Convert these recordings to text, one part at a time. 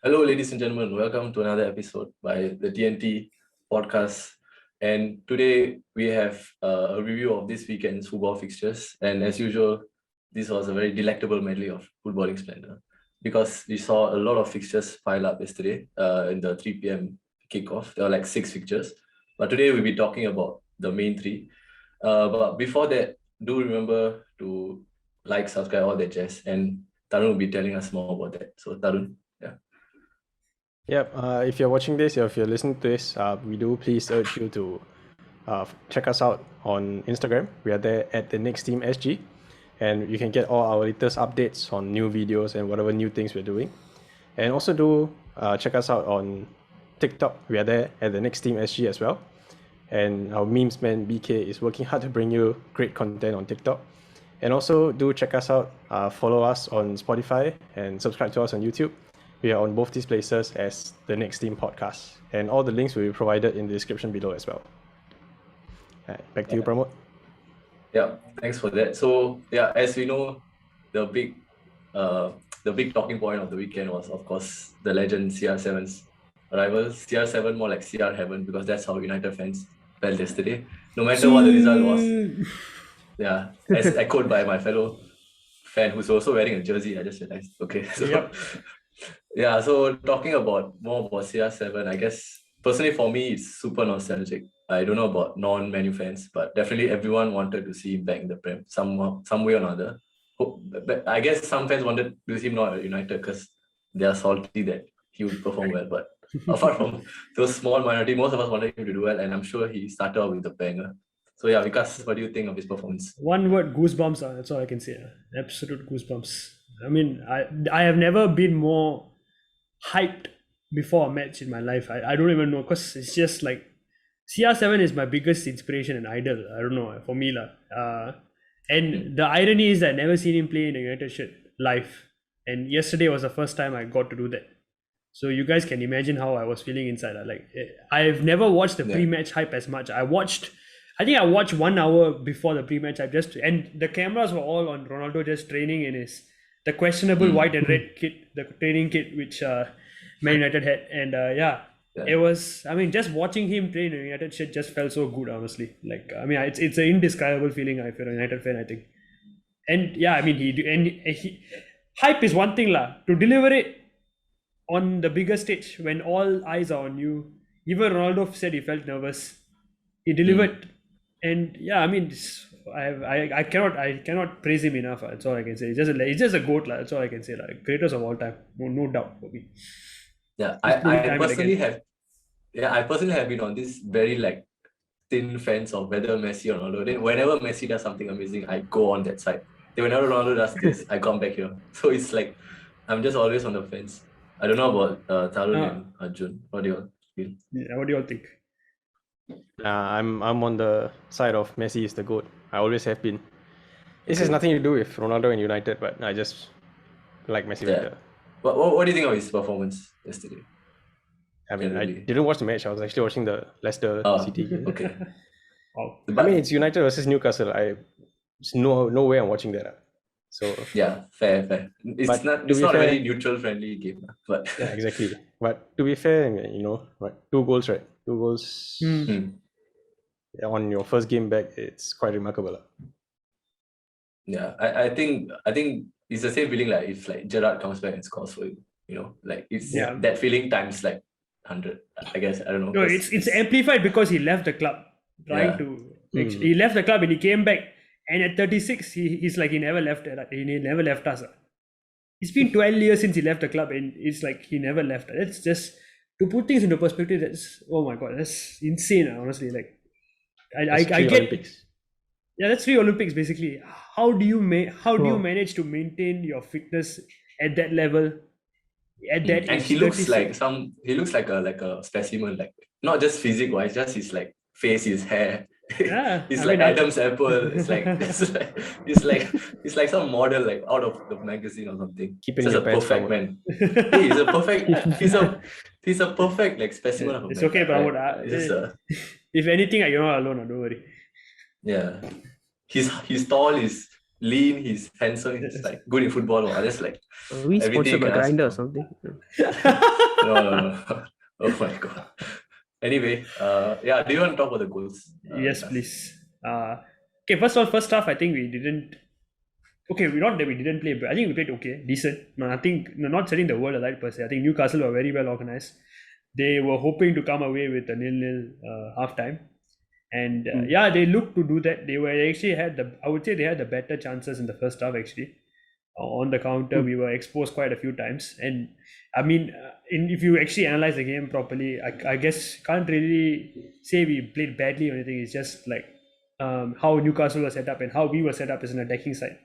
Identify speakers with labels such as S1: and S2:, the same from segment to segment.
S1: Hello, ladies and gentlemen. Welcome to another episode by the TNT podcast. And today we have a review of this weekend's football fixtures. And as usual, this was a very delectable medley of footballing splendor because we saw a lot of fixtures pile up yesterday in the 3 p.m. kickoff. There were like 6 fixtures. But today we'll be talking about the main 3. But before that, do remember to like, subscribe, all that jazz. And Tarun will be telling us more about that. So Tarun, yeah.
S2: Yep. If you're watching this or if you're listening to this, we do please urge you to check us out on Instagram. We are there at the Next Team SG, and you can get all our latest updates on new videos and whatever new things we're doing. And also do check us out on TikTok. We are there at the Next Team SG as well. And our memes man BK is working hard to bring you great content on TikTok. And also do check us out, follow us on Spotify and subscribe to us on YouTube. We are on both these places as the Next Team podcast, and all the links will be provided in the description below as well. Back to you, Pramod.
S1: Yeah, thanks for that. So yeah, as we know, the big talking point of the weekend was, of course, the legend CR7's arrival. CR7 more like CR heaven, because that's how United fans felt yesterday. No matter what the result was. Yeah, as echoed by my fellow fan who's also wearing a jersey, I just realized. Okay, so
S3: Yep.
S1: yeah, so talking more about CR7, I guess personally for me it's super nostalgic. I don't know about non-Manu fans, but definitely everyone wanted to see him back in the Prem some way or another. But I guess some fans wanted to see him not at United because they are salty that he would perform well. But apart from those small minority, most of us wanted him to do well, and I'm sure he started out with a banger. So yeah, Vikas, what do you think of his performance?
S3: One word, goosebumps. That's all I can say. Absolute goosebumps. I mean, I have never been more hyped before a match in my life. I don't even know, because it's just like CR7 is my biggest inspiration and idol. I don't know, for me and the irony is that I never seen him play in a United shirt live, and yesterday was the first time I got to do that. So you guys can imagine how I was feeling inside. I've never watched the pre-match hype as much. I think I watched 1 hour before the pre-match hype, and the cameras were all on Ronaldo just training in the questionable white and red kit, the training kit which Man United had, and it was. I mean, just watching him train in United shit just felt so good, honestly. It's an indescribable feeling if you're a United fan, I think. And yeah, I mean, he hype is one thing lah. To deliver it on the bigger stage when all eyes are on you, even Ronaldo said he felt nervous. He delivered, and yeah, I mean, I cannot praise him enough. That's all I can say. It's just a goat lah. That's all I can say. Greatest of all time, no doubt for me.
S1: Yeah, I personally have been on this very thin fence of whether Messi or Ronaldo. Then whenever Messi does something amazing, I go on that side. Then whenever Ronaldo does this, I come back here. So it's like I'm just always on the fence. I don't know about Tarun and Arjun. What do you all feel?
S3: Yeah, what do you all think?
S2: I'm on the side of Messi is the GOAT. I always have been. This has nothing to do with Ronaldo and United, but I just like Messi better.
S1: What do you think of his performance yesterday?
S2: I mean, I didn't watch the match. I was actually watching the Leicester City game.
S1: Okay.
S3: Wow.
S2: I mean, it's United versus Newcastle. There's no way I'm watching that. So
S1: yeah, fair. It's not a very neutral friendly game, but
S2: yeah, exactly. But to be fair, what 2 goals, right? 2 goals on your first game back. It's quite remarkable.
S1: Yeah, I think it's the same feeling if Gerrard comes back and scores for you. It's that feeling times 100. I guess, I don't know.
S3: No, it's amplified because he left the club. He left the club and he came back. And at 36, he's like he never left us. It's been 12 years since he left the club, and it's like he never left. That's just, to put things into perspective, that's, oh my god, that's insane, honestly. I get
S2: Olympics.
S3: Yeah, that's 3 Olympics basically. How do you manage to maintain your fitness at that level? At that
S1: and
S3: age,
S1: he looks like a specimen, not just physique wise, just his face, his hair.
S3: Yeah,
S1: It's Adam's apple. It's like some model out of the magazine or something.
S2: Keep it
S1: Just
S2: in
S1: a
S2: your pants,
S1: perfect man. He's a perfect. He's a perfect specimen of a man.
S3: It's okay, Pramod. If anything, you're not alone. Don't worry.
S1: Yeah, he's tall. He's lean, he's handsome, he's like good in football. Or just like
S4: Are we
S1: everything
S4: sponsored by
S1: you can ask
S4: Grinder or
S1: for.
S4: something?
S1: No. Oh my god. Anyway, yeah, do you want to talk about the goals?
S3: Yes,
S1: Vikas?
S3: please. Okay, first half, I think we didn't. Okay, not that we didn't play, but I think we played okay, decent. No, nothing, no, not setting the world alight per se. I think Newcastle were very well organized. They were hoping to come away with a 0-0 halftime, and yeah, they looked to do that. They actually had I would say they had the better chances in the first half actually. On the counter, we were exposed quite a few times, and I mean, if you actually analyze the game properly, I guess can't really say we played badly or anything. It's just like how Newcastle was set up and how we were set up as an attacking side.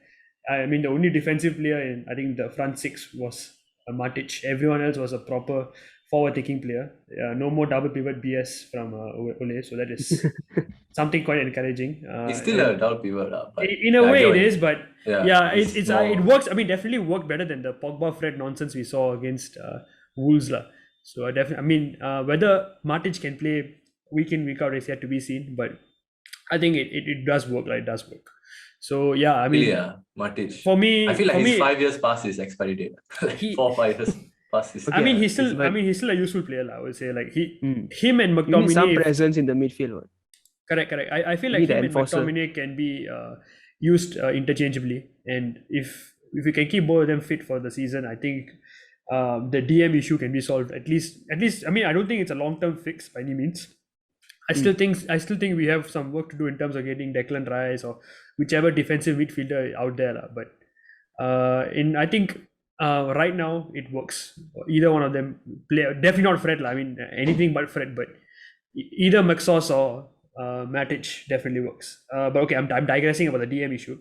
S3: I mean, the only defensive player in I think the front six was Matic. Everyone else was a proper forward-taking player. No more double pivot BS from Ole, so that is something quite encouraging.
S1: It's still a doubt pivot, but
S3: in a
S1: I
S3: way
S1: get
S3: it
S1: what you
S3: is,
S1: mean.
S3: but
S1: Yeah,
S3: it works. I mean, definitely worked better than the Pogba Fred nonsense we saw against Wolves lah. So whether Matic can play week in week out is yet to be seen, but I think it does work. Like, it does work. So yeah, I mean,
S1: Really, Matic.
S3: for me,
S1: I feel like
S3: for
S1: he's
S3: me,
S1: 5 years past his expiry date. Like 4-5 years past his.
S3: I mean, he's
S4: but-
S3: still a useful player lah, I would say. Like him and
S4: You need some
S3: McTominay.
S4: presence in the midfield. What?
S3: Correct. I feel
S4: Be
S3: like
S4: the
S3: him and
S4: enforcer.
S3: McTominay can be used interchangeably, and if we can keep both of them fit for the season, I think the DM issue can be solved. At least. I mean, I don't think it's a long-term fix by any means. I still think we have some work to do in terms of getting Declan Rice or whichever defensive midfielder out there lah. But I think right now it works. Either one of them play. Definitely not Fred lah. I mean, anything but Fred. But either McSauce or Matic definitely works. But okay, I'm digressing about the DM issue.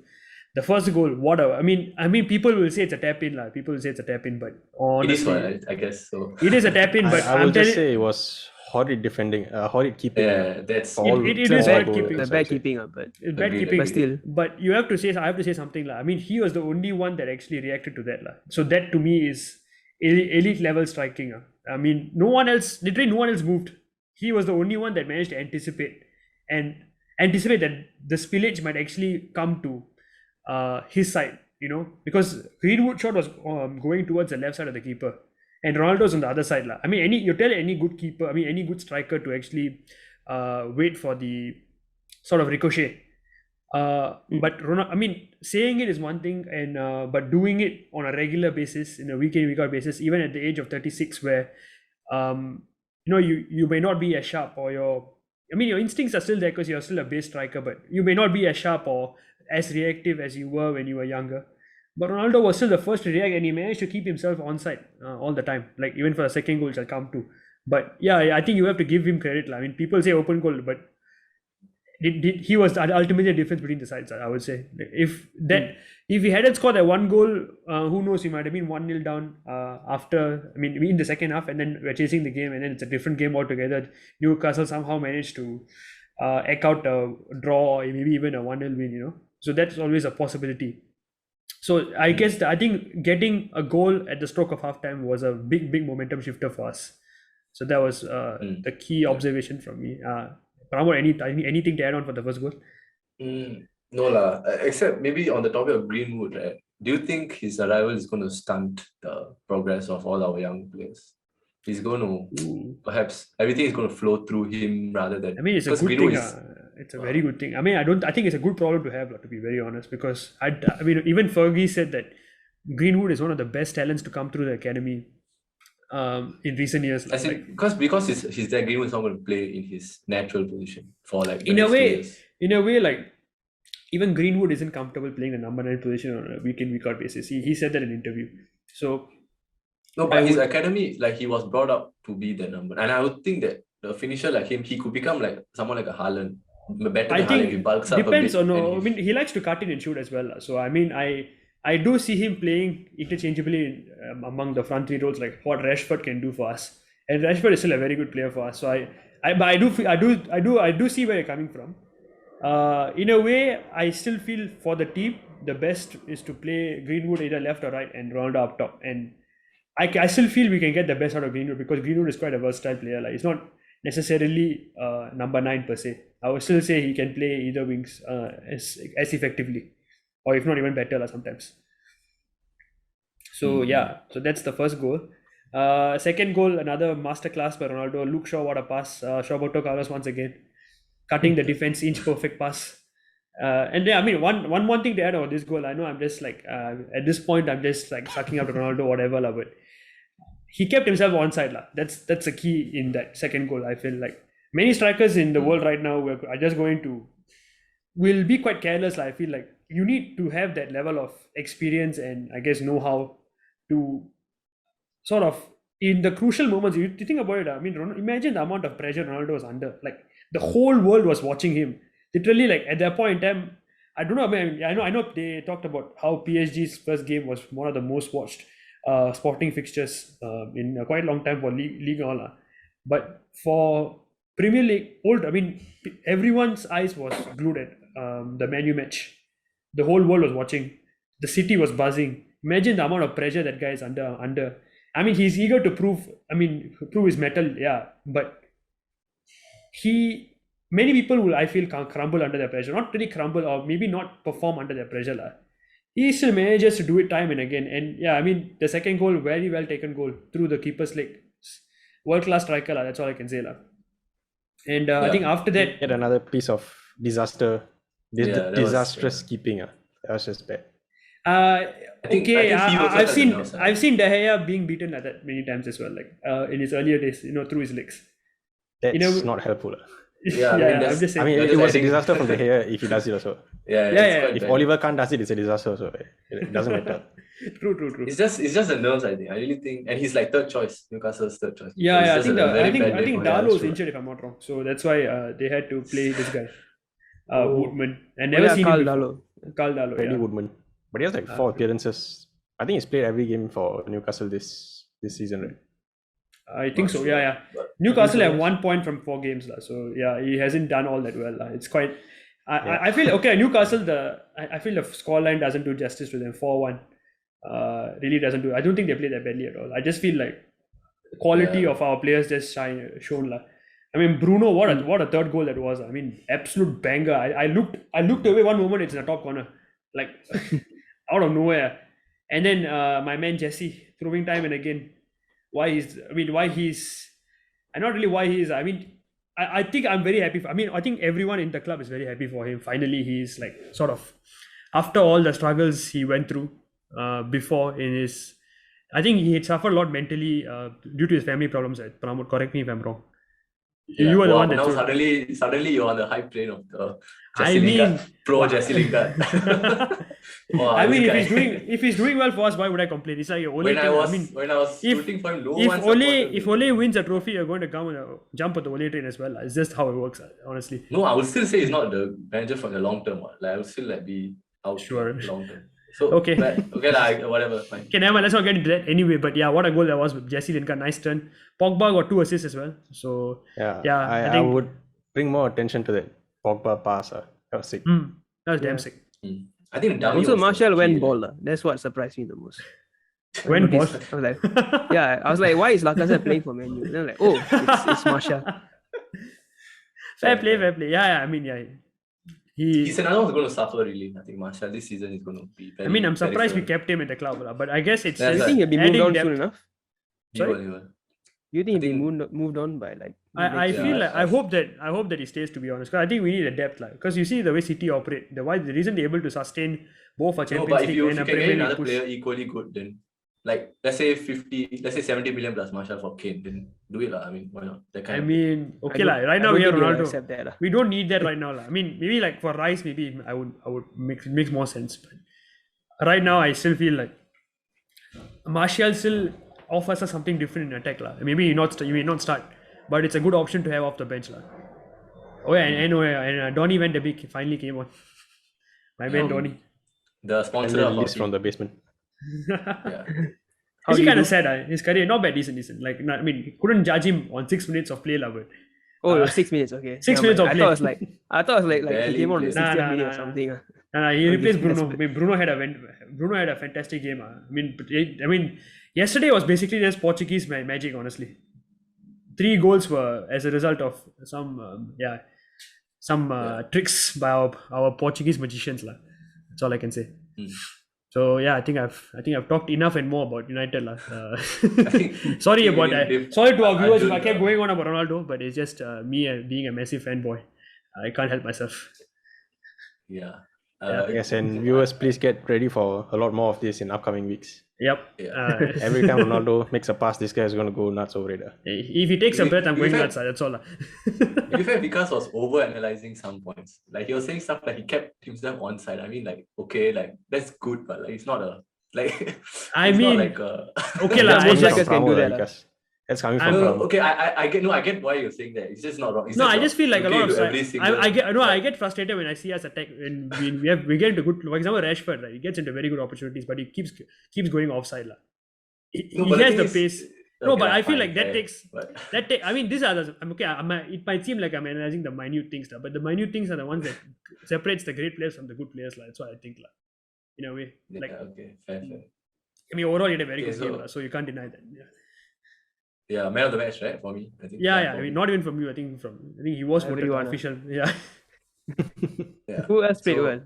S3: The first goal, whatever. I mean, people will say it's a tap in lah. People will say it's a tap in, but
S1: It is
S3: honestly,
S1: one, I guess so.
S3: it is a tap in. But
S2: I will
S3: I'm
S2: just
S3: telling.
S2: say it was horrid defending, horrid keeping.
S1: Yeah, that's
S3: It is
S2: all
S3: bad
S2: goals,
S3: keeping.
S4: The
S2: I
S4: bad
S2: would say.
S4: keeping up, but
S3: It's bad
S1: Agreed.
S3: keeping,
S4: But still.
S3: But I have to say something lah. I mean, he was the only one that actually reacted to that lah. So that to me is elite level striking. I mean, literally no one else moved. He was the only one that managed to anticipate that the spillage might actually come to his side. You know, because Greenwood shot was going towards the left side of the keeper, and Ronaldo's on the other side lah. I mean, you tell any good keeper, I mean, any good striker to actually wait for the sort of ricochet. But I mean, saying it is one thing, and but doing it on a regular basis, in a week in week out basis, even at the age of 36, where you may not be as sharp, or your instincts are still there because you're still a base striker, but you may not be as sharp or as reactive as you were when you were younger. But Ronaldo was still the first to react, and he managed to keep himself onside all the time. Like even for the second goal, which I'll come to. But yeah, I think you have to give him credit lah. I mean, people say open goal, but he was ultimately the difference between the sides. I would say if he hadn't scored that one goal, who knows? He might have been 1-0 down after. I mean, in the second half, and then we're chasing the game, and then it's a different game altogether. Newcastle somehow managed to eke out a draw, or maybe even a 1-0 win. You know, so that's always a possibility. So I guess I think getting a goal at the stroke of halftime was a big momentum shifter for us. So that was the key observation from me. Pramod, anything to add on for the first goal?
S1: No lah, except maybe on the topic of Greenwood, right? Do you think his arrival is going to stunt the progress of all our young players? He's going to perhaps everything is going to flow through him rather than.
S3: I mean, it's a
S1: because
S3: good
S1: Greenwood
S3: thing. It's a very good thing. I mean, I think it's a good problem to have, to be very honest, because I mean, even Fergie said that Greenwood is one of the best talents to come through the academy in recent years.
S1: Because he's there, Greenwood is not going to play in his natural position for like the
S3: in a
S1: next 2
S3: way,
S1: years.
S3: like even Greenwood isn't comfortable playing the number 9 position on a week in week out basis. He said that in an interview. So
S1: no, but his academy, like he was brought up to be the number, and I would think that the finisher like him, he could become like someone like a Haaland, better
S3: I
S1: than Haaland
S3: think
S1: if he bulks up
S3: depends
S1: a bit.
S3: on. I mean, he likes to cut in and shoot as well. So I mean, I do see him playing interchangeably among the front three roles, like what Rashford can do for us. And Rashford is still a very good player for us. So I do see where you're coming from. In a way, I still feel for the team, the best is to play Greenwood either left or right and Ronaldo up top. And I still feel we can get the best out of Greenwood because Greenwood is quite a versatile player. Like he's not necessarily number 9 per se. I would still say he can play either wings as effectively. or if not even better lah sometimes. So so that's the first goal. Second goal, another masterclass by Ronaldo. Luke Shaw, what a pass. Roberto Carlos once again cutting the defense, inch perfect pass. And yeah, I mean, one thing to add on this goal, I know I'm just like at this point I'm just like sucking up to Ronaldo, whatever lah, but he kept himself onside lah. That's a key in that second goal. I feel like many strikers in the world right now are just will be quite careless lah. I feel like you need to have that level of experience and I guess know how to sort of in the crucial moments. You think about it. I mean, imagine the amount of pressure Ronaldo was under. Like the whole world was watching him. Literally, like at that point in time, I don't know. I mean, I know they talked about how PSG's first game was one of the most watched sporting fixtures in a quite long time for league all. But for Premier League, I mean, everyone's eyes was glued at the Man U match. The whole world was watching. The city was buzzing. Imagine the amount of pressure that guy is under. I mean, he's eager to prove his mettle, yeah. But many people will, I feel, crumble under the pressure. Not really crumble or maybe not perform under the pressure. He still manages to do it time and again. And yeah, I mean, the second goal, very well taken goal through the keeper's leg. World-class striker, that's all I can say. And I think after that...
S2: Yet another piece of disastrous keeping. That was just bad.
S3: I've seen De Gea being beaten like that many times as well, like in his earlier days, through his legs.
S2: That's not helpful.
S1: Yeah,
S3: I'm just saying.
S2: It was a disaster from De Gea if he does it also. If Oliver Kahn does it, it's a disaster also. It doesn't matter.
S3: True.
S1: It's just the nerves, I think. I really think, and he's like third choice, Newcastle's third choice.
S3: I think Darlow was injured if I'm not wrong, so that's why they had to play this guy, Woodman. And never seen him before. Carl Darlow,
S2: Freddie Woodman. But he has like 4 appearances. I think he's played every game for Newcastle this season, right?
S3: I think so. Yeah. Newcastle have 1 point from 4 games, so yeah, he hasn't done all that well. It's quite. I feel Newcastle. I feel the scoreline doesn't do justice to them. 4-1, really doesn't do. I don't think they play that badly at all. I just feel like the quality of our players just shown. I mean, Bruno, what a third goal that was. I mean, absolute banger. I looked away one moment. It's in the top corner, like out of nowhere. And then my man Jesse throwing time and again. I think I'm very happy. I think everyone in the club is very happy for him. Finally, he's like sort of, after all the struggles he went through before in his, I think he had suffered a lot mentally due to his family problems. Pramod, correct me if I'm wrong. You were the one that
S1: now suddenly you're on the hype train of the Jesse Lingard.
S3: I mean, if he's doing well for us, why would I complain? It's like
S1: when I was rooting for him,
S3: if Ole wins a trophy, you're going to come and jump at the Ole train as well. It's just how it works, honestly.
S1: No, I would still say he's not the manager for the long term. Like I would still be out for long term. So
S3: okay,
S1: whatever. Fine.
S3: Okay, never mind. Let's not get into that anyway. But yeah, what a goal that was with Jesse Lingard. Nice turn. Pogba got 2 assists as well. So
S2: I think I would bring more attention to that Pogba pass. That was sick.
S3: That was damn sick.
S1: I think
S4: also Martial went ball. That's what surprised me the most.
S3: When ball?
S4: I was like, why is Lacazette playing for Man U? Then I'm like, oh, it's Martial.
S3: Fair play. Yeah. I mean,
S1: he's another one who's going to suffer really. I think Martial this season is going to be very,
S3: I'm surprised we kept him in the club, but I guess it's.
S4: I think he'll be moved on soon enough.
S3: Sorry?
S4: You think he'll be moved on by like?
S3: I feel like I hope that he stays, to be honest. Because I think we need a depth, because you see the way City operate. The reason they're able to sustain both a Champions League and a Premier League
S1: another player equally good, then like let's say 70 million plus Martial for Kane, then do it I mean, why not?
S3: Right now we have Ronaldo. We don't need that right now I mean, maybe like for Rice, maybe I would makes more sense. But right now I still feel like Martial still offers us something different in attack Maybe you may not start, but it's a good option to have off the bench and Donny Van de Beek finally came on. My man Donny,
S1: the sponsor
S2: released from the basement.
S3: Is he kind of sad? His career not bad, decent. Like I mean, couldn't judge him on 6 minutes of play, but
S4: 6 minutes, okay.
S3: 6 minutes of play.
S4: I thought it was like he came on the 60th minute or something.
S3: He replaced Bruno. I mean, Bruno had a fantastic game. I mean, yesterday was basically just Portuguese magic, honestly. 3 goals were as a result of some tricks by our Portuguese magicians. That's all I can say.
S1: Mm.
S3: So yeah, I think I've talked enough and more about United lah.
S1: think-
S3: Sorry
S1: I think
S3: about
S1: we
S3: that.
S1: did-
S3: Sorry to our viewers if I
S1: Arjun,
S3: kept going on about Ronaldo, but it's just me being a massive fanboy. I can't help myself.
S1: Yeah.
S2: Yes, and viewers, please get ready for a lot more of this in upcoming weeks.
S3: Yep.
S1: Yeah.
S2: Every time Ronaldo makes a pass, this guy is going to go nuts over it.
S3: If he takes a breath, I'm
S1: To be
S3: going
S1: fair-
S3: nuts. That's all.
S1: To be fair, Vikas was over analyzing some points. Like he was saying stuff like he kept himself on side. I mean, like, okay, like that's good, but like it's not a like
S3: I
S1: it's
S3: mean,
S1: not like a
S3: okay lah.
S4: Most
S3: It's just
S4: strikers can do that,
S2: Because that's coming
S3: I'm-
S2: from
S1: no,
S2: Ram.
S1: okay, I get why you're saying that. It's just not wrong. It's
S3: no.
S1: just
S3: I
S1: not
S3: just feel like a
S1: okay
S3: lot of
S1: to every single-
S3: I get frustrated when I see us attack when we get into good. For example, Rashford, right? He gets into very good opportunities, but he keeps going offside lah.
S1: No,
S3: He
S1: but
S3: has
S1: thing
S3: the
S1: is-
S3: pace.
S1: okay,
S3: No, but
S1: lah,
S3: I feel
S1: fine,
S3: like that
S1: fair,
S3: takes
S1: but-
S3: I mean, these are the okay. It might seem like I'm analyzing the minute things, lah, but the minute things are the ones that separates the great players from the good players, lah. That's what I think, lah. In a way,
S1: Yeah,
S3: like
S1: okay, fair.
S3: I mean, overall, he had a very
S1: Okay,
S3: good
S1: so-
S3: game, lah, so you can't deny that. Yeah,
S1: Yeah, man of the match, right? For me, I think.
S3: yeah.
S1: for
S3: I mean,
S1: me.
S3: not even from you. I think he was voted
S4: Everyone,
S3: official. Yeah.
S1: Yeah.
S4: Who else played
S1: So-
S4: well?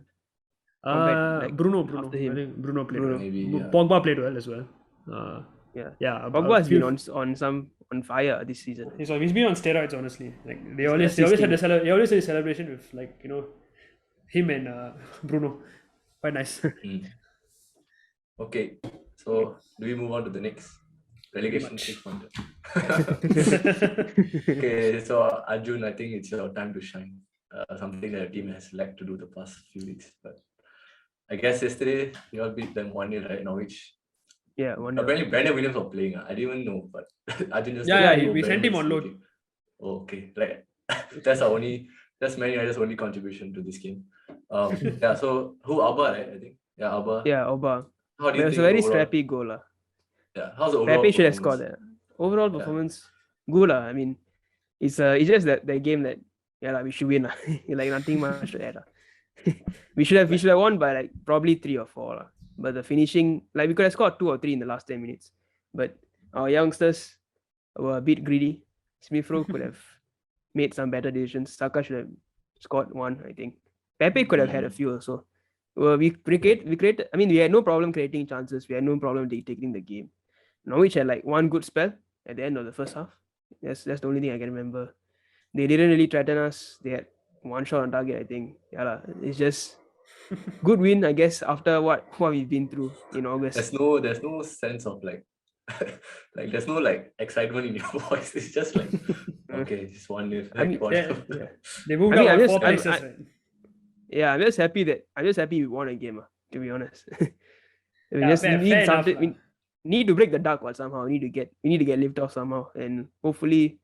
S4: Compared, like,
S3: Bruno.
S4: after
S3: I
S4: him.
S3: think Bruno played
S4: Bruno.
S3: well.
S1: Maybe, yeah.
S3: Pogba played well as well.
S4: Yeah.
S3: Yeah.
S4: Pogba has
S3: few-
S4: been on fire this season.
S3: He's been on steroids, honestly. Like they
S4: He's
S3: always
S4: assisting.
S3: had they always had a celebration with him and Bruno. Quite nice.
S1: Mm. Okay, so do we move on to the next relegation
S3: much.
S1: 6 pointer? Okay, so Arjun, I think it's your time to shine. Something that the team has lacked to do the past few weeks, but I guess yesterday you all beat them 1-0, right? Norwich.
S4: Yeah, wonder.
S1: Apparently Brandon Williams was playing. I didn't even know, but Arjun just
S3: Yeah,
S1: said,
S3: yeah,
S1: "Oh,
S3: we
S1: Brandon
S3: sent him
S1: is
S3: on loan."
S1: looking-" Oh, okay, right. That's Man United's only contribution to this game. Yeah. So who Alba, right? I think. Yeah, Alba.
S4: Yeah, Oba.
S1: How do
S4: It
S1: you
S4: was a
S1: think
S4: very
S1: overall-
S4: scrappy goal. lah.
S1: Yeah. How's the overall
S4: Pepe should have
S1: performance?
S4: scored that. Overall performance, good. I mean, it's just that the game that we should win. Like nothing much to add. we should have won by like probably 3 or 4. lah. But the finishing, like we could have scored 2 or 3 in the last 10 minutes. But our youngsters were a bit greedy. Smith Rowe could have made some better decisions. Saka should have scored 1, I think. Pepe could have had a few also. We created. I mean, we had no problem creating chances. We had no problem taking the game. Norwich had like one good spell at the end of the first half. That's the only thing I can remember. They didn't really threaten us. They had 1 shot on target, I think. Yeah, lah. It's just good win, I guess, after what we've been through in August.
S1: There's no sense of like like there's no like excitement in your voice. It's just like okay, just 1-0.
S4: I mean,
S3: yeah. They moved
S4: I mean,
S3: up
S4: I'm
S3: by
S4: just-
S3: 4 places.
S4: I-
S3: right?
S4: Yeah, I'm just happy we won a game, to be honest. We
S3: Yeah,
S4: just
S3: fair
S4: need
S3: enough,
S4: something.
S3: lah.
S4: We need to break the duck somehow. We need to get lift off somehow, and hopefully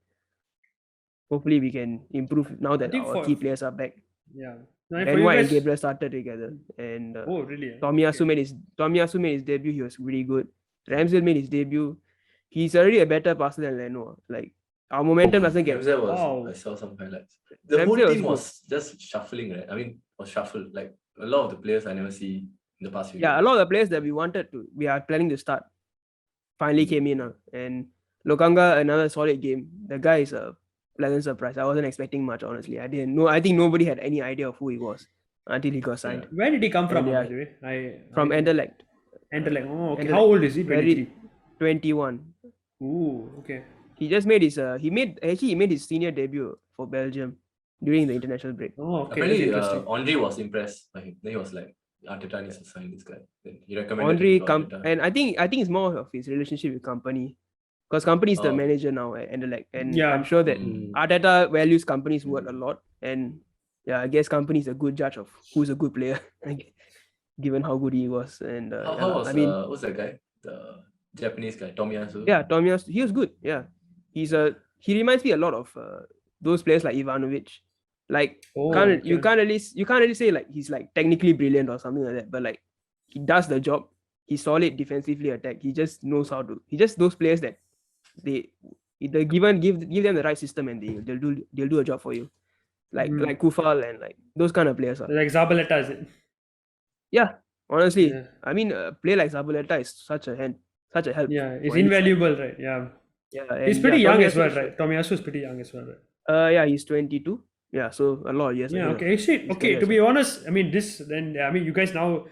S4: we can improve now that
S3: think
S4: our
S3: for-
S4: key players are back.
S3: Yeah. No, for
S4: And
S3: you
S4: White and
S3: guys-
S4: Gabriel started together, and
S3: Oh, really?
S4: Tomiyasu made his debut. He was really good. Ramsdale made his debut. He's already a better passer than Leno. Like our momentum doesn't get.
S1: Ramsey
S3: Wow.
S1: I saw some highlights. The whole
S4: Ramsey
S1: team
S4: was
S1: was just shuffling, right? I mean, was shuffled. Like a lot of the players I never see in the past few
S4: Yeah, a
S1: games.
S4: lot of the players that we are planning to start finally came in. And Lokanga, another solid game. The guy is a pleasant surprise. I wasn't expecting much, honestly. I didn't know. I think nobody had any idea of who he was until he got signed.
S3: Where did he come from,
S4: And
S3: by the way?
S4: From Anderlecht,
S3: Anderlecht. Oh, okay.
S4: Anderlecht.
S3: How old is he?
S4: Very-
S3: 23.
S4: 21.
S3: Ooh, okay.
S4: He just made his he made his senior debut for Belgium during the international break.
S3: Oh, okay. That's
S1: Apparently,
S3: interesting.
S1: Andre was impressed by him. Then he was like, Arteta needs to sign this guy. Then he recommended
S4: Andre
S1: him to Arteta.
S4: and I think it's more of his relationship with Company, because Company is the
S1: Oh.
S4: manager now at Anderlecht, and
S3: Yeah.
S4: I'm sure that
S1: Mm.
S4: Arteta values Company's word a lot, and yeah, I guess Company is a good judge of who's a good player, given how good he was. And
S1: How was
S4: I mean,
S1: what's that guy? The Japanese guy, Tomiyasu.
S4: yeah, Tomiyasu, he was good. Yeah, he reminds me a lot of those players like Ivanovic. Like
S3: Oh,
S4: you can't really say like he's like technically brilliant or something like that, but like he does the job. He's solid defensively attack. He just knows how to. He just those players that they give them the right system and they'll do a job for you. Like Kufal and like those kind of players are.
S3: Like Zabaleta, is it?
S4: Yeah, honestly,
S3: Yeah.
S4: I mean, a player like Zabaleta is such a help.
S3: Yeah, it's
S4: for any side.
S3: invaluable, right? Yeah.
S4: Yeah,
S3: He's
S4: and
S3: pretty
S4: yeah,
S3: young as
S4: Tomiyasu
S3: well,
S4: is-
S3: right? Tomiyasu is pretty young as well, right?
S4: Yeah, he's 22. Yeah, so a lot of years
S3: Yeah,
S4: ahead of
S3: okay. Actually,
S4: his
S3: okay,
S4: career
S3: to
S4: as
S3: be
S4: well.
S3: honest, I mean, you guys now,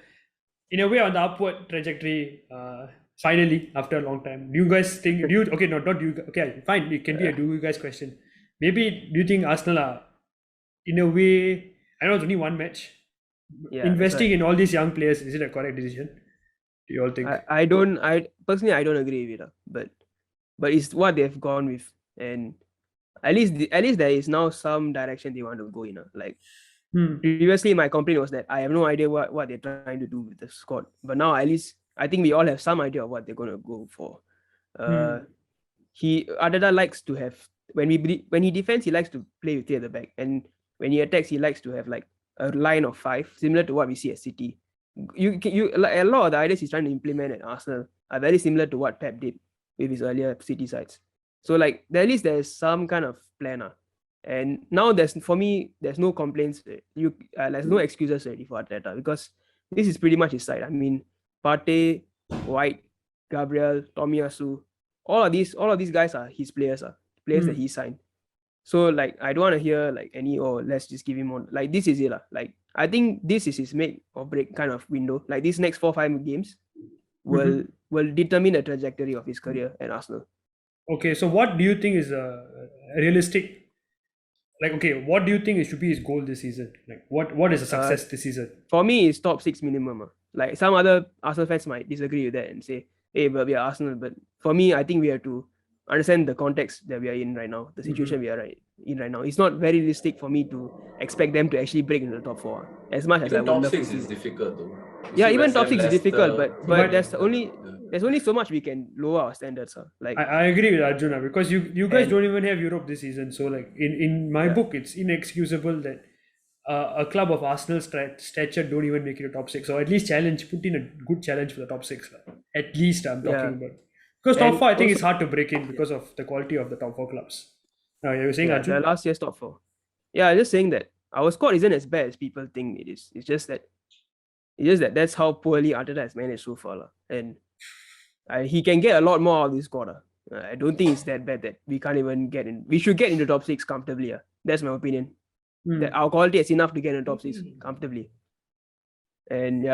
S3: in a way, on the upward trajectory, finally, after a long time. Do you guys think, okay, no, not you, okay, fine, it can be a do you guys question. Maybe, do you think Arsenal are, in a way, I know it's only one match,
S4: Yeah, that's
S3: investing
S4: why
S3: in all these young players, is it a correct decision? Do you all think?
S4: I personally I don't agree with it, but it's what they've gone with, and at least there is now some direction they want to go in. Like previously, my complaint was that I have no idea what they're trying to do with the squad, but now at least I think we all have some idea of what they're going to go for. Adada likes to have when he defends, he likes to play with three at the back, and when he attacks, he likes to have like a line of five, similar to what we see at City. You like a lot of the ideas he's trying to implement at Arsenal are very similar to what Pep did with his earlier City sides. So like at least there's some kind of plan. And now there's no complaints. There's no excuses already for Arteta because this is pretty much his side. I mean, Partey, White, Gabriel, Tomiyasu, all of these guys are his players that he signed. So like I don't want to hear like let's just give him on. Like this is it. Like I think this is his make or break kind of window. Like these next 4-5 games will determine the trajectory of his career at Arsenal.
S3: Okay, so what do you think is a realistic? Like, okay, what do you think it should be his goal this season? Like, what is a success this season?
S4: For me, it's top 6 minimum. Like some other Arsenal fans might disagree with that and say, "Hey, but we are Arsenal." But for me, I think we have to understand the context that we are in right now, the situation we are in right now. It's not very realistic for me to expect them to actually break into the top 4 as much as I
S1: Even
S4: would
S1: top
S4: love to
S1: 6
S4: see.
S1: is difficult though.
S4: Yeah,
S1: See
S4: even
S1: West
S4: top
S1: Ham,
S4: 6 is
S1: Leicester,
S4: difficult, but there's
S3: But-
S4: only so much we can lower our standards. Like
S3: I agree with Arjuna because you guys don't even have Europe this season. So like in my book, it's inexcusable that a club of Arsenal stature don't even make it a top 6, or at least put in a good challenge for the top 6. At least I'm talking about, because top
S4: And
S3: 4 I think
S4: also-
S3: it's hard to break in because of the quality of the top 4 clubs. You were saying,
S4: the
S3: Arjun?
S4: last year's top 4. Yeah, I'm just saying that our squad isn't as bad as people think it is. It's just that that's how poorly Arteta has managed so far. And he can get a lot more out of this squad. I don't think it's that bad that we can't even get in. We should get into top 6 comfortably. That's my opinion. That our quality is enough to get in top 6 comfortably. And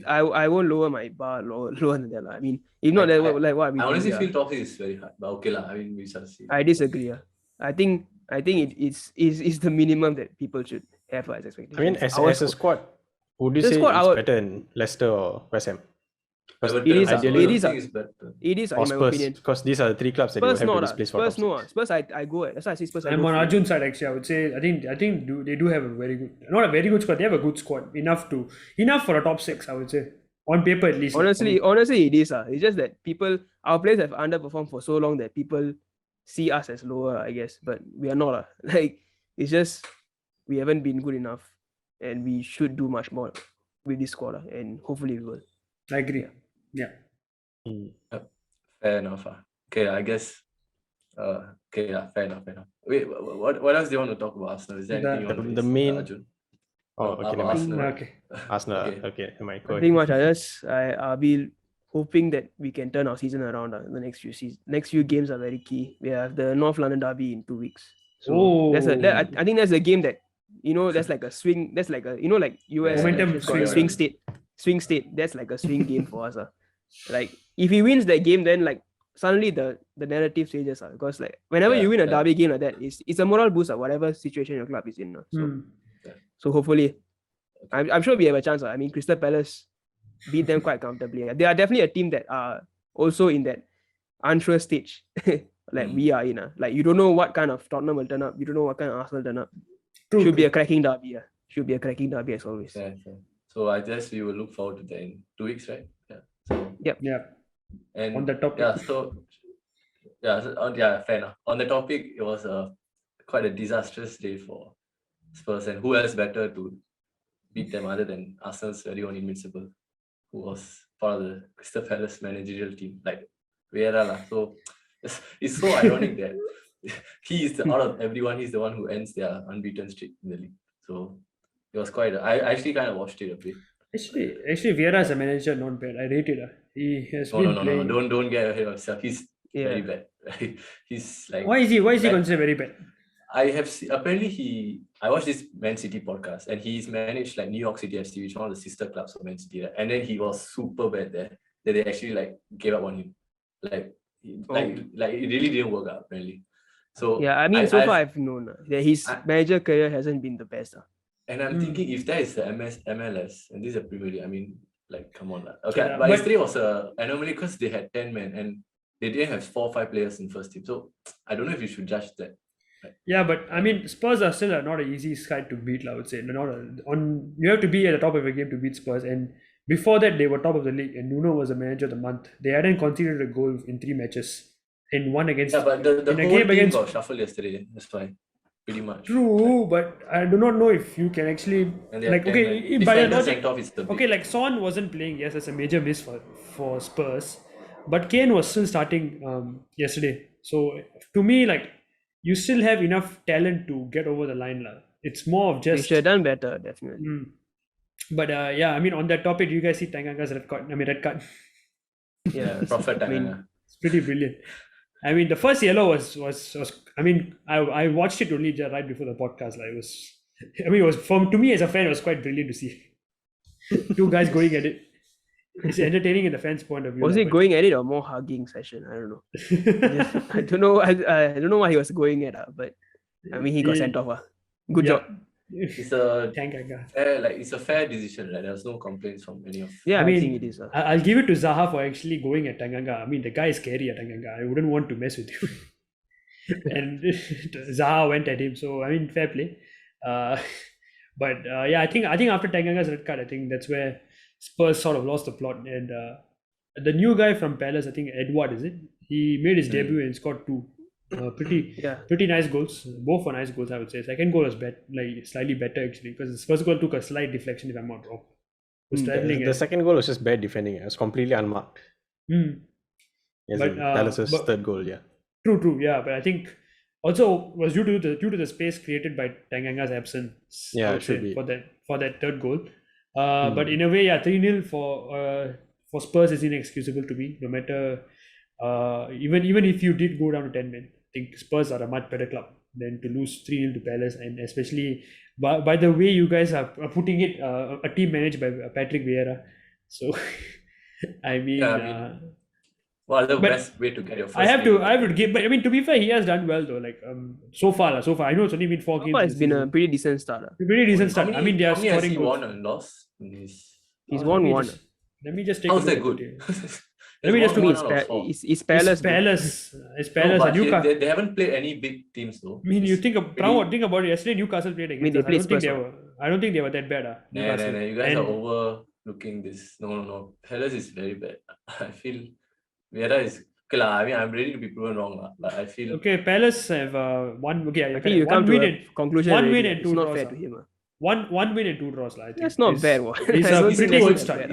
S4: I won't lower my bar lower than that. I mean, if not, like what we
S1: I honestly
S4: do,
S1: feel top 6 is very hard, but okay I mean we shall see.
S4: I disagree. I think it's the minimum that people should have as expectations.
S2: I mean, as a squad, would you say it's better than Leicester or West Ham?
S1: Everton,
S4: it is,
S1: ideally,
S4: it is,
S1: I think it's better.
S4: It is,
S2: Or
S4: in my
S2: Spurs,
S4: opinion.
S2: because these are the 3 clubs that you
S4: Spurs
S2: have to
S4: not.
S2: displace for
S4: Spurs
S2: top
S4: no.
S2: 6.
S4: Spurs I go at. That's why I say Spurs.
S3: I'm on Arjun's side actually. I would say I think they do have a very good, not a very good squad. They have a good squad enough for a top 6. I would say on paper at least.
S4: Honestly, it is. It's just that our players have underperformed for so long that people see us as lower, I guess. But we are not. Like it's just we haven't been good enough, and we should do much more with this squad, and hopefully we will.
S3: I agree. Yeah.
S1: Fair enough. Okay, I guess. Okay, yeah, fair enough. Wait, what else do you want to talk about Arsenal? Is there anything you want to raise,
S2: the main-
S1: Arjun?
S2: Oh, okay,
S1: About
S2: never mind.
S1: Arsenal.
S3: Okay.
S2: Arsenal,
S1: Okay.
S2: okay, never mind. Go
S4: Nothing
S2: ahead.
S4: much. I'll be hoping that we can turn our season around. The next few games are very key. We have the North London derby in 2 weeks. So I think that's a game that that's like a swing. That's like a like US
S3: Momentum
S4: elections got a
S3: swing.
S4: swing state. That's like a swing game for us. Like if he wins that game, then like suddenly the narrative changes. Because like whenever you win a derby game like that, it's a moral boost. Whatever situation your club is in. So hopefully, I'm sure we have a chance. I mean, Crystal Palace beat them quite comfortably. They are definitely a team that are also in that unsure stage like we are in. Like you don't know what kind of Tottenham will turn up. You don't know what kind of Arsenal turn up. Should be a cracking derby. Should be a cracking derby as always.
S1: Fair. So I guess we will look forward to that in 2 weeks, right? Yeah. So,
S3: Yeah.
S1: and
S3: On the topic.
S1: Fair enough. On the topic, it was quite a disastrous day for Spurs, and who else better to beat them other than Arsenal's very own Invincible, who was part of the Crystal Palace managerial team, like Vieira. So it's so ironic that he is out of everyone, he's the one who ends their unbeaten streak in the league. So it was quite. I actually kind of watched it a bit.
S3: Actually, Vieira as a manager not bad. I rate it. He has been playing.
S1: No. Don't get ahead of yourself. He's very bad. He's like.
S3: Why is he considered very bad?
S1: apparently I watched this Man City podcast and he's managed like New York City FC, which is one of the sister clubs of Man City, right? And then he was super bad there that they actually like gave up on him, like it really didn't work out apparently. So
S4: yeah, I mean, so far I've known that his manager career hasn't been the best.
S1: And I'm thinking if that is the MLS and this is a Premier League, I mean, like, come on. Okay,
S3: Yeah,
S1: but yesterday was an anomaly because they had 10 men and they didn't have 4 or 5 players in first team. So I don't know if you should judge that.
S3: Yeah, but I mean, Spurs are still not an easy side to beat, I would say. You have to be at the top of the game to beat Spurs. And before that, they were top of the league, and Nuno was the manager of the month. They hadn't conceded a goal in 3 matches, and one against.
S1: Yeah, but the
S3: in a
S1: whole
S3: game
S1: team
S3: against.
S1: got shuffled yesterday. That's why, pretty much.
S3: True, but I do not know if you can actually
S1: And they
S3: like
S1: have 10 men.
S3: by the
S1: Defender
S3: logic.
S1: sent off is the big-
S3: Okay, like Son wasn't playing. Yes, that's a major miss for Spurs, but Kane was still starting yesterday. So to me, like, you still have enough talent to get over the line, lah. It's more of
S4: They
S3: just.
S4: should have done better, definitely.
S3: But yeah, I mean, on that topic, do you guys see Tanganga's red card?
S1: Yeah, Prophet
S4: I mean,
S1: Tanganga.
S3: It's pretty brilliant. I mean, the first yellow was. I mean, I watched it only right before the podcast. Like, it was. I mean, it was to me as a fan, it was quite brilliant to see 2 guys going at it. It's entertaining in the fans' point of view.
S4: Was
S3: lah,
S4: it
S3: but-
S4: going at it or more hugging session? I don't know. I don't know. I don't know what he was going at, but I mean, he got sent off. Good job.
S1: It's a
S3: Tanganga.
S1: it's a fair decision, right? There was no complaints from any of.
S4: Yeah,
S3: I
S4: I
S3: mean,
S4: think it is.
S3: I'll give it to Zaha for actually going at Tanganga. I mean, the guy is scary at Tanganga. I wouldn't want to mess with you. And Zaha went at him. So I mean, fair play. But yeah, I think after Tanganga's red card, I think that's where Spurs sort of lost the plot. And the new guy from Palace, I think Edward, is it? He made his debut and scored 2. Pretty nice goals. Both were nice goals, I would say. Second goal was slightly better actually, because his first goal took a slight deflection, if I'm not wrong. It was traveling.
S2: The second goal was just bad defending. It was completely unmarked. Yes,
S3: But,
S2: Palace's
S3: but-
S2: third goal, yeah.
S3: True, yeah. But I think also was due to the space created by Tanganga's absence.
S2: Yeah,
S3: I
S2: it
S3: would
S2: should
S3: say,
S2: be.
S3: for that third goal. But in a way, yeah, 3-0 for Spurs is inexcusable to me. No matter even if you did go down to 10 men, I think Spurs are a much better club than to lose 3-0 to Palace, and especially by the way you guys are putting it, a team managed by Patrick Vieira. So I mean.
S1: Yeah, well, the
S3: but
S1: best way to get your first
S3: I have
S1: win.
S3: to give, but I mean, to be fair, he has done well though. Like so far. I know it's only been 4
S4: So
S3: games.
S4: far,
S3: this
S4: it's been a
S3: season.
S4: pretty decent start.
S3: A pretty decent
S1: How
S3: start.
S1: many-
S3: I mean, they are
S1: how many has
S3: scoring
S1: he
S3: goals.
S1: won and lost in his...
S4: He's
S3: Let
S4: won
S3: me
S4: one.
S3: just- Let me just take.
S1: How's
S3: a
S1: that
S3: look
S1: good?
S3: at it. Let me just
S1: He's
S3: look
S1: won
S3: at
S1: one out of 4.
S4: It's Palace.
S3: It's
S4: bro.
S3: Palace. It's
S1: No,
S3: Palace.
S1: but
S3: and Newcastle.
S1: they haven't played any big teams though.
S3: I mean, you think
S1: Really?
S3: think about it. Yesterday, Newcastle played against
S4: they
S3: us.
S4: played
S3: I don't think
S4: Spurs,
S3: I don't think they were that bad.
S1: Nah,
S3: Newcastle.
S1: you guys
S3: And-
S1: are overlooking this. No. Palace is very bad. I feel Vieira is... Okay, I mean, I'm ready to be proven wrong, but I feel...
S3: Okay, Palace have won. Okay,
S4: I think you come to a conclusion.
S3: one
S4: already.
S3: win and
S4: It's
S3: 2
S4: not
S3: draws.
S4: fair to him.
S3: One win and 2 draws. I think.
S4: That's not
S3: It's-
S4: bad. What?
S3: It's
S4: I
S3: a
S4: don't
S1: It's
S4: think
S3: pretty
S1: too,
S3: good
S4: that's
S3: start.
S4: bad.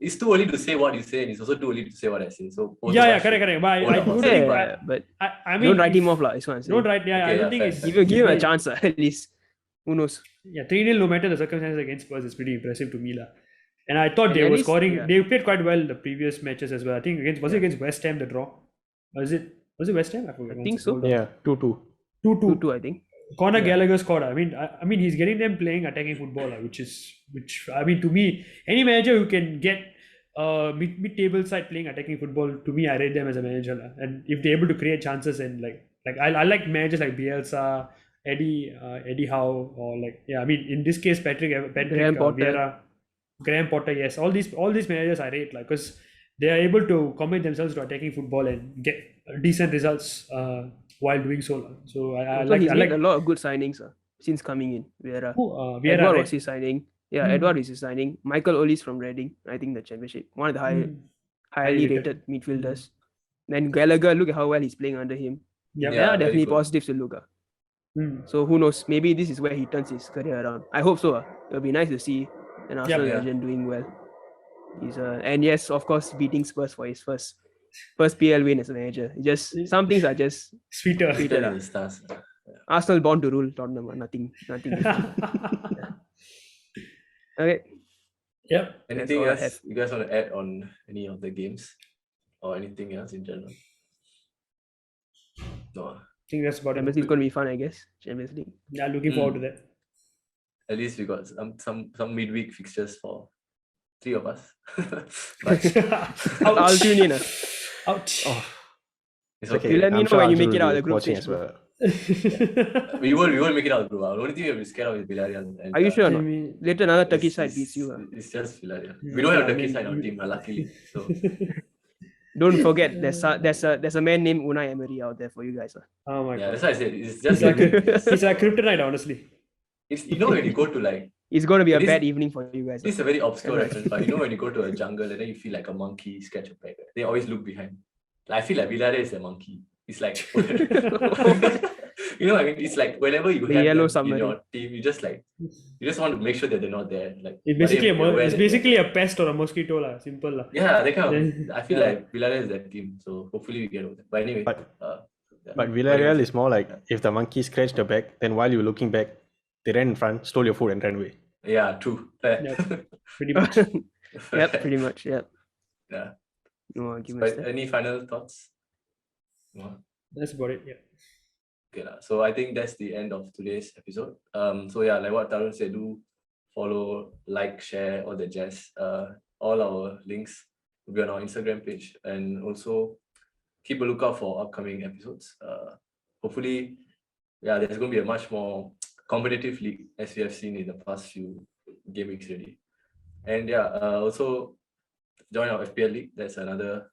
S1: it's too early to say what you say, and it's also too early to say what I say. So
S3: Yeah, correct. But I
S1: Hold
S3: do
S1: on.
S3: think.
S4: Yeah, but
S3: I mean,
S4: don't write him
S3: if-
S4: off, lah. That's what I'm saying.
S3: Don't write. Yeah, I
S1: Okay,
S3: don't
S1: yeah,
S3: think
S1: fair,
S3: it's.
S1: fair.
S4: Give him a chance, at least. Who knows?
S3: Yeah, 3-0 no matter the circumstances against Spurs is pretty impressive to me, lah. And I thought
S4: And
S3: they
S4: at
S3: were
S4: least-
S3: scoring.
S4: yeah.
S3: They played quite well the previous matches as well. I think was it against West Ham the draw? Was it West Ham? I forgot.
S4: I think so.
S3: Hold on.
S2: Yeah, 2-2.
S3: 2-2.
S4: 2-2, I think.
S3: Conor Gallagher scored. I mean, he's getting them playing attacking football, which I mean, to me, any manager who can get mid-table side playing attacking football, to me, I rate them as a manager, lah. And if they're able to create chances and like I like managers like Bielsa, Eddie Howe, or I mean, in this case, Patrick
S4: Graham Potter.
S3: Vieira, Graham Potter. Yes, all these managers I rate, like, because they are able to commit themselves to attacking football and get decent results while doing so. So I
S4: So
S3: like
S4: he's
S3: I
S4: made
S3: like
S4: a lot of good signings since coming in. Vieira.
S3: Vieira,
S4: Edward
S3: right?
S4: was his signing. Yeah,
S3: Hmm.
S4: Edward is his signing. Michael Olise from Reading, I think the championship. One of the highly
S3: Highly
S4: rated midfielders. Then Gallagher, look at how well he's playing under him.
S3: Yep.
S4: There
S1: Yeah,
S4: are
S1: very
S4: definitely
S1: good.
S4: positives to look at.
S3: Hmm.
S4: So who knows? Maybe this is where he turns his career around. I hope so. It'll be nice to see an Arsenal
S1: Yeah.
S4: legend doing well. He's and yes, of course, beating Spurs for his first PL win as a manager. Just some things are just
S3: Sweeter.
S4: Sweeter.
S1: in the stars.
S4: Arsenal born to rule Tottenham. Nothing. Okay.
S3: Yep.
S1: Anything
S4: all I
S1: else
S4: have.
S1: you guys want to add on any of the games or anything else in general? No.
S3: think that's about
S4: Champions
S3: it.
S4: League is going to be fun, I guess. Champions League.
S3: Yeah, looking forward to that.
S1: At least we got some midweek fixtures for 3 of us. But
S4: I'll tune in.
S3: Ouch.
S1: it's
S2: It's okay.
S1: okay.
S4: You let me
S2: I'm
S4: know
S2: sure
S4: when you
S2: Arjun
S4: make it
S2: will
S4: out
S2: be
S4: of the group
S2: watching
S4: stage,
S2: as
S4: bro.
S2: well.
S1: We won't make it out, bro. The only thing we're scared of is Villarreal. And,
S4: Are you sure or
S3: I
S4: not?
S3: mean,
S4: Later another
S1: it's,
S4: Turkish side
S1: it's,
S4: beats you.
S1: it's just Villarreal. We don't have
S3: I
S1: Turkish
S3: mean,
S1: side on our team, luckily. So
S4: Don't forget, there's a man named Unai Emery out there for you guys.
S3: oh my
S1: yeah,
S3: god.
S1: that's why I said it's
S3: He's
S1: just
S3: like
S1: it's,
S3: he's like kryptonite, honestly.
S1: it's when you go to like
S4: It's going to be a
S1: It is-
S4: bad evening for you guys.
S1: this is a very obscure
S4: Right.
S1: reference, but when you go to a jungle and then you feel like a monkey scratch a back, they always look behind. Like, I feel like Villarreal is a monkey. It's like I mean, it's like whenever you
S4: The
S1: have
S4: yellow
S1: them in
S4: submarine.
S1: your team, you just want to make sure that they're not there. Like
S3: It's
S1: but
S3: basically
S1: if you're aware
S3: it's
S1: that-
S3: basically a pest or a mosquito, lah. Simple, lah.
S1: yeah, they kind of.
S3: Yeah.
S1: I feel
S3: Yeah.
S1: like Villarreal is that team, so hopefully we get over that. But anyway,
S2: But-
S1: yeah.
S2: But Villarreal is more like if the monkey scratched the back, then while you're looking back, they ran in front, stole your food, and ran away.
S1: Yeah, true. Fair.
S3: Yep. Pretty much.
S4: Yep, pretty much. Yep.
S1: Yeah.
S4: No arguments
S1: But
S4: there.
S1: any final thoughts? No?
S3: That's about it. Yeah.
S1: Okay, so I think that's the end of today's episode. So yeah, like what Tarun said, do follow, like, share, all the jazz. All our links will be on our Instagram page, and also keep a lookout for upcoming episodes. Hopefully, yeah, there's going to be a much more competitive league as we have seen in the past few game weeks already. And yeah, also join our FPL league. That's another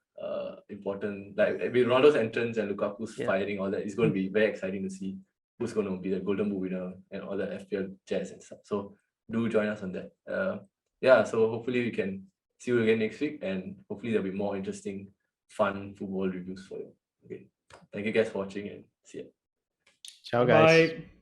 S1: important, like with Ronaldo's entrance and Lukaku's
S4: Yeah.
S1: firing, all that, it's going to be very exciting to see who's going to be the Golden Boot winner and all the FPL jazz and stuff. So do join us on that. Yeah, so hopefully we can see you again next week, and hopefully there'll be more interesting, fun football reviews for you. Okay, thank you guys for watching, and see ya.
S2: Ciao, guys.
S3: Bye.